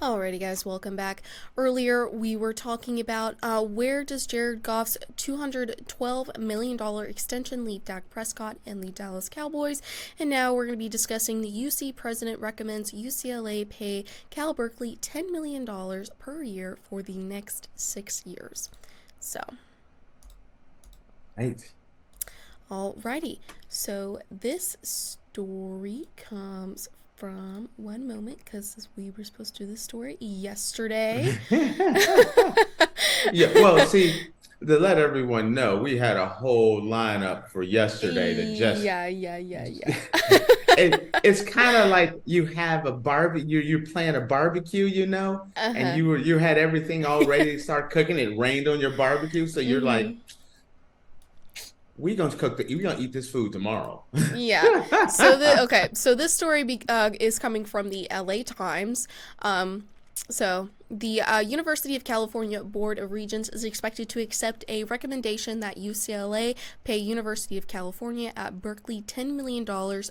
Alrighty, guys, welcome back. Earlier, we were talking about where does Jared Goff's $212 million extension leave Dak Prescott and the Dallas Cowboys, and now we're going to be discussing the UC president recommends UCLA pay Cal Berkeley $10 million per year for the next 6 years. So, Right. alrighty, so this story comes from one moment because we were supposed to do this story yesterday. Yeah, well, see, to let everyone know, we had a whole lineup for yesterday that just Yeah. it's kind of like you have a barbecue, you're playing a barbecue, and Uh-huh. you had everything all ready to start cooking. It rained on your barbecue, so you're like, Mm-hmm. we're gonna eat this food tomorrow. Yeah. So this story is coming from the LA Times. So the University of California Board of Regents is expected to accept a recommendation that UCLA pay University of California at Berkeley $10 million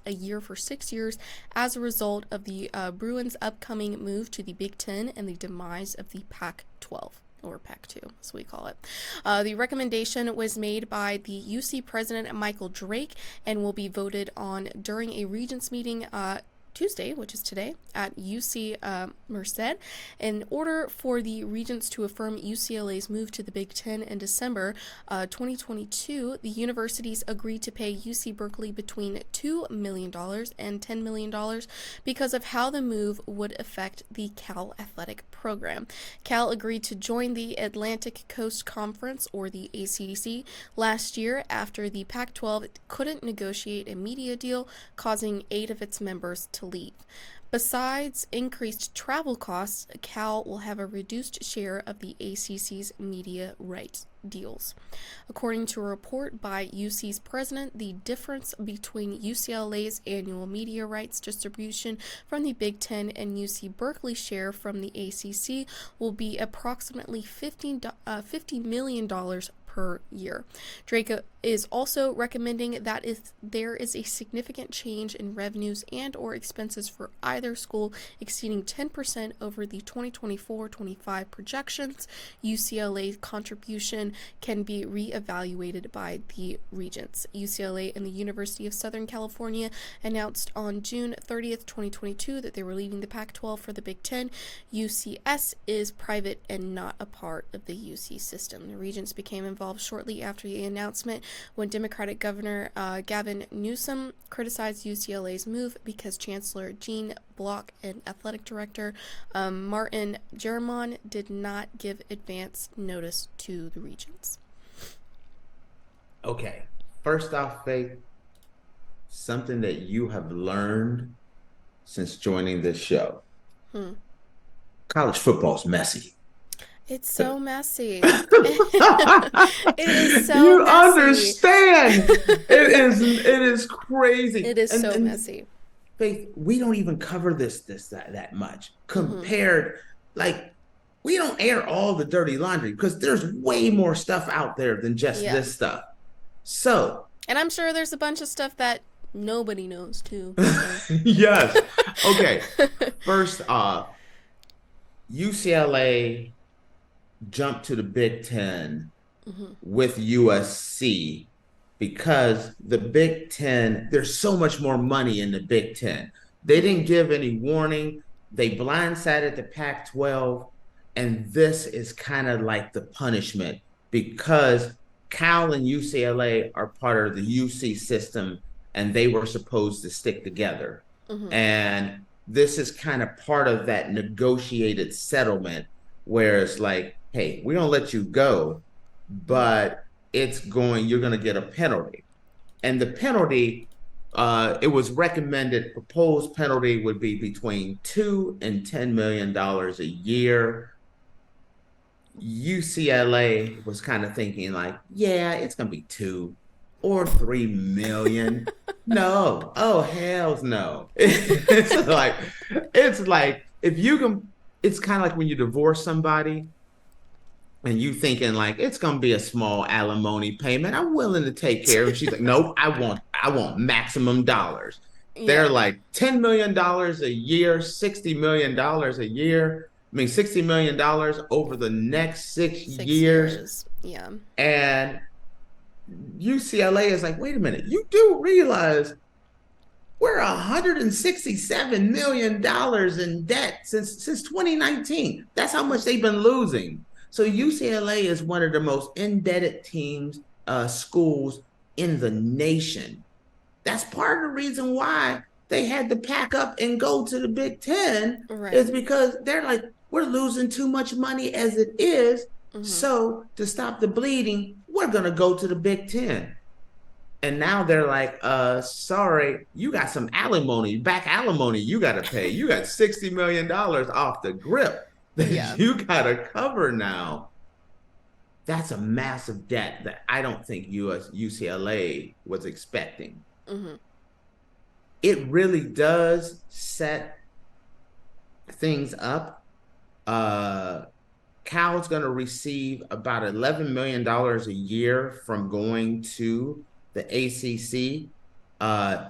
a year for 6 years as a result of the Bruins' upcoming move to the Big Ten and the demise of the Pac-12. Or Pac 2, as we call it. The recommendation was made by the UC president, Michael Drake, and will be voted on during a Regents meeting Tuesday, which is today, at UC Merced. In order for the Regents to affirm UCLA's move to the Big Ten in December 2022, the universities agreed to pay UC Berkeley between $2 million and $10 million because of how the move would affect the Cal athletic program. Cal agreed to join the Atlantic Coast Conference, or the ACC, last year after the Pac-12 couldn't negotiate a media deal, causing 8 of its members to leave. Besides increased travel costs, Cal will have a reduced share of the ACC's media rights deals. According to a report by UC's president, the difference between UCLA's annual media rights distribution from the Big Ten and UC Berkeley's share from the ACC will be approximately $50 million per year. Drake is also recommending that if there is a significant change in revenues and or expenses for either school exceeding 10% over the 2024-25 projections, UCLA's contribution can be reevaluated by the regents. UCLA and the University of Southern California announced on June 30th, 2022 that they were leaving the Pac-12 for the Big Ten. UCS is private and not a part of the UC system. The regents became involved shortly after the announcement when Democratic Governor Gavin Newsom criticized UCLA's move because Chancellor Gene Block and Athletic Director Martin Jermon did not give advance notice to the regents. Okay, first off, Faith, something that you have learned since joining this show. College football's messy. It's so messy. It is so You messy. understand. It is crazy. It is so messy. Faith, we don't even cover that much compared, like, we don't air all the dirty laundry because there's way more stuff out there than just this stuff. So, and I'm sure there's a bunch of stuff that nobody knows too. So. Yes. Okay. First off, UCLA jumped to the Big Ten with USC because the Big Ten, there's so much more money in the Big Ten. They didn't give any warning. They blindsided the Pac-12, and this is kind of like the punishment because Cal and UCLA are part of the UC system, and they were supposed to stick together. And this is kind of part of that negotiated settlement where it's like, hey, we don't let you go, but you're going to get a penalty. And the penalty, it was recommended, proposed penalty would be between $2 and $10 million a year. UCLA was kind of thinking like, yeah, it's going to be 2 or 3 million. No. Oh, hells no. It's like if you can, it's kind of like when you divorce somebody and you thinking like it's gonna be a small alimony payment. I'm willing to take care of it. She's like, nope, I want maximum dollars. They're like $10 million a year, $60 million a year. I mean, $60 million over the next 6 years. 6 years. Yeah. And UCLA is like, wait a minute, you do realize we're $167 million in debt since 2019. That's how much they've been losing. So UCLA is one of the most indebted teams, schools in the nation. That's part of the reason why they had to pack up and go to the Big Ten, Right. is because they're like, we're losing too much money as it is. So to stop the bleeding, we're going to go to the Big Ten. And now they're like, sorry, you got some back alimony you got to pay. You got $60 million off the grip that you got to cover now. That's a massive debt that I don't think UCLA was expecting. It really does set things up. Cal's going to receive about $11 million a year from going to the ACC.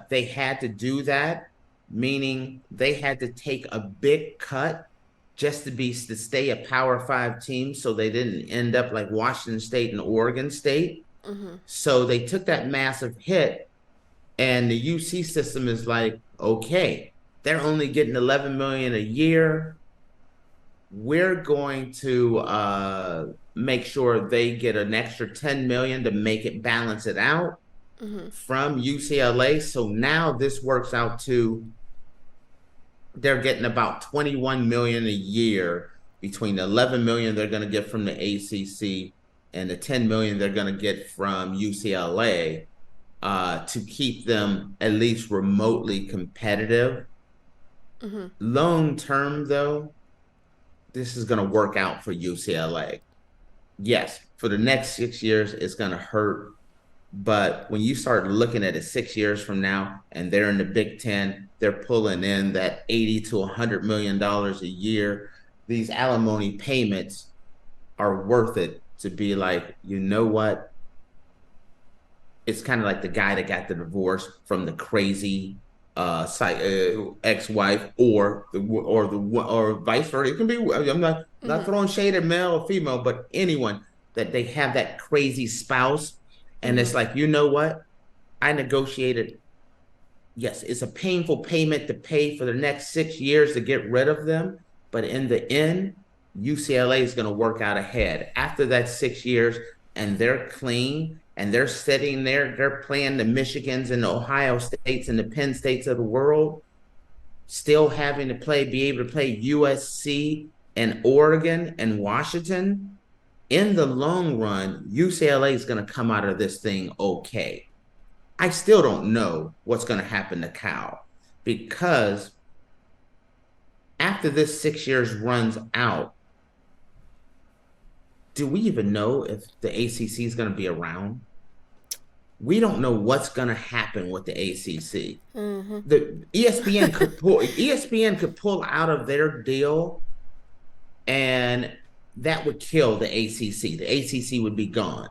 They had to do that, meaning they had to take a big cut just to stay a Power 5 team, so they didn't end up like Washington State and Oregon State. So they took that massive hit, and the UC system is like, okay, they're only getting $11 million a year. We're going to make sure they get an extra $10 million to balance it out from UCLA. So now this works out to, they're getting about $21 million a year between the $11 million they're going to get from the ACC and the $10 million they're going to get from UCLA, to keep them at least remotely competitive. Long term, though, this is going to work out for UCLA. Yes, for the next 6 years, it's going to hurt. But when you start looking at it 6 years from now, and they're in the Big Ten, they're pulling in that $80 to $100 million a year. These alimony payments are worth it to be like, you know what? It's kind of like the guy that got the divorce from the crazy ex-wife, or vice versa. It can be. I'm not throwing shade at male or female, but anyone that they have that crazy spouse, and it's like, you know what? I negotiated. Yes, it's a painful payment to pay for the next 6 years to get rid of them, but in the end, UCLA is going to work out ahead after that 6 years, and they're clean. And they're sitting there, they're playing the Michigans and the Ohio States and the Penn States of the world, still having to be able to play USC and Oregon and Washington. In the long run, UCLA is going to come out of this thing okay. I still don't know what's going to happen to Cal, because after this 6 years runs out, do we even know if the ACC is going to be around? We don't know what's going to happen with the ACC. The ESPN could pull out of their deal, and that would kill the ACC. The ACC would be gone.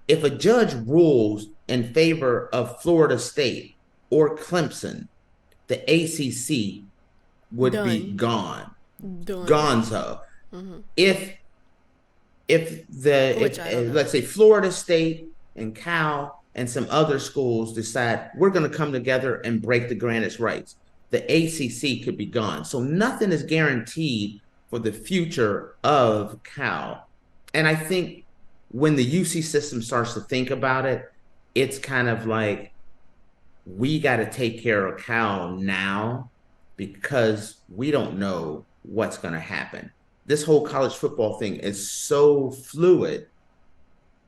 If a judge rules in favor of Florida State or Clemson, the ACC would be gone. Gonzo. If let's say Florida State and Cal and some other schools decide we're going to come together and break the Greenwich rights, the ACC could be gone. So nothing is guaranteed for the future of Cal. And I think when the UC system starts to think about it, it's kind of like, we got to take care of Cal now, because we don't know what's going to happen. This whole college football thing is so fluid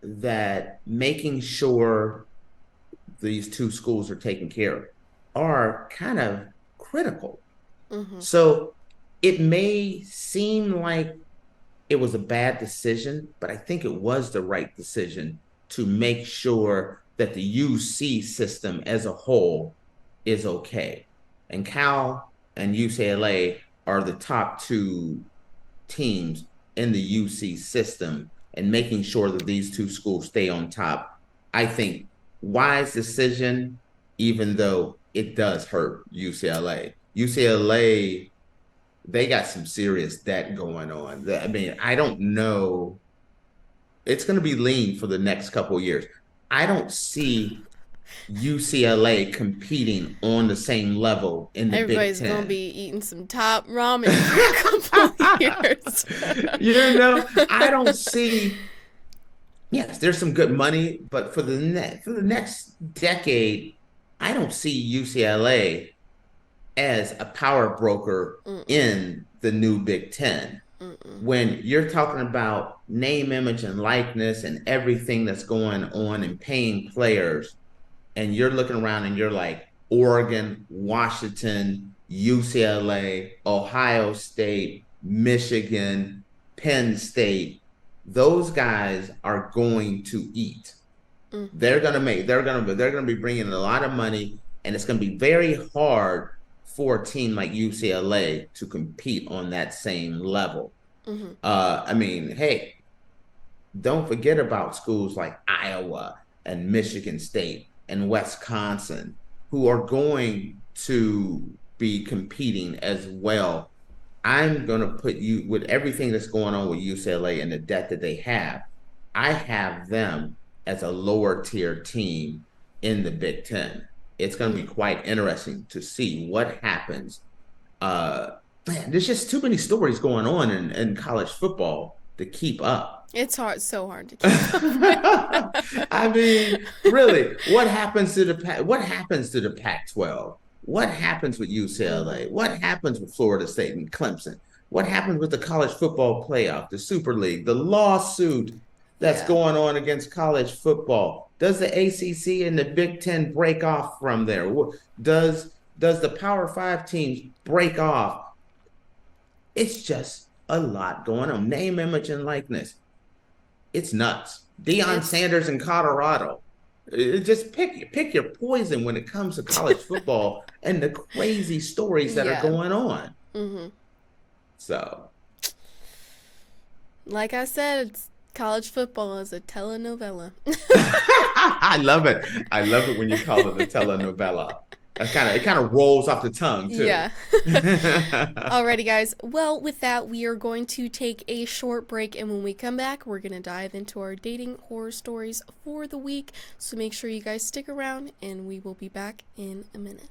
that making sure these two schools are taken care of are kind of critical. So it may seem like it was a bad decision, but I think it was the right decision to make sure that the UC system as a whole is okay. And Cal and UCLA are the top two teams in the UC system, and making sure that these two schools stay on top, I think, wise decision, even though it does hurt UCLA. UCLA they got some serious debt going on. I mean, I don't know. It's going to be lean for the next couple of years. I don't see UCLA competing on the same level in the Big Everybody's gonna Ten. be eating some top ramen for a couple of years. I don't see. Yes, there's some good money, but for the next decade, I don't see UCLA as a power broker Mm-mm. in the new Big Ten. Mm-mm. When you're talking about name, image, and likeness and everything that's going on and paying players, and you're looking around and you're like Oregon, Washington, UCLA, Ohio State, Michigan, Penn State, those guys are going to eat. Mm-hmm. They're gonna be bringing in a lot of money, and it's gonna be very hard for a team like UCLA to compete on that same level. Mm-hmm. I mean, hey, don't forget about schools like Iowa and Michigan State and Wisconsin, who are going to be competing as well. I'm going to put you with everything that's going on with UCLA and the debt that they have. I have them as a lower tier team in the Big Ten. It's going to be Mm-hmm. quite interesting to see what happens. Uh, Man, there's just too many stories going on in college football to keep up. It's so hard to keep up I mean, with. really, what happens to what happens to the Pac-12? What happens with Mm-hmm. UCLA? What happens with Florida State and Clemson? What happens with the college football playoff, the Super League, the lawsuit that's Yeah. going on against college football? Does the ACC and the Big Ten break off from there? Does the Power Five teams break off? It's just a lot going on. Name, image, and likeness. It's nuts. Deion It's Sanders in Colorado. Just pick your poison when it comes to college football and the crazy stories that are yeah. going on. Mm-hmm. So Like I said, college football is a telenovela. I love it. I love it when you call it a telenovela. It kind of rolls off the tongue too. Yeah. Alrighty, guys. Well, with that, we are going to take a short break, and when we come back, we're going to dive into our dating horror stories for the week. So make sure you guys stick around, and we will be back in a minute.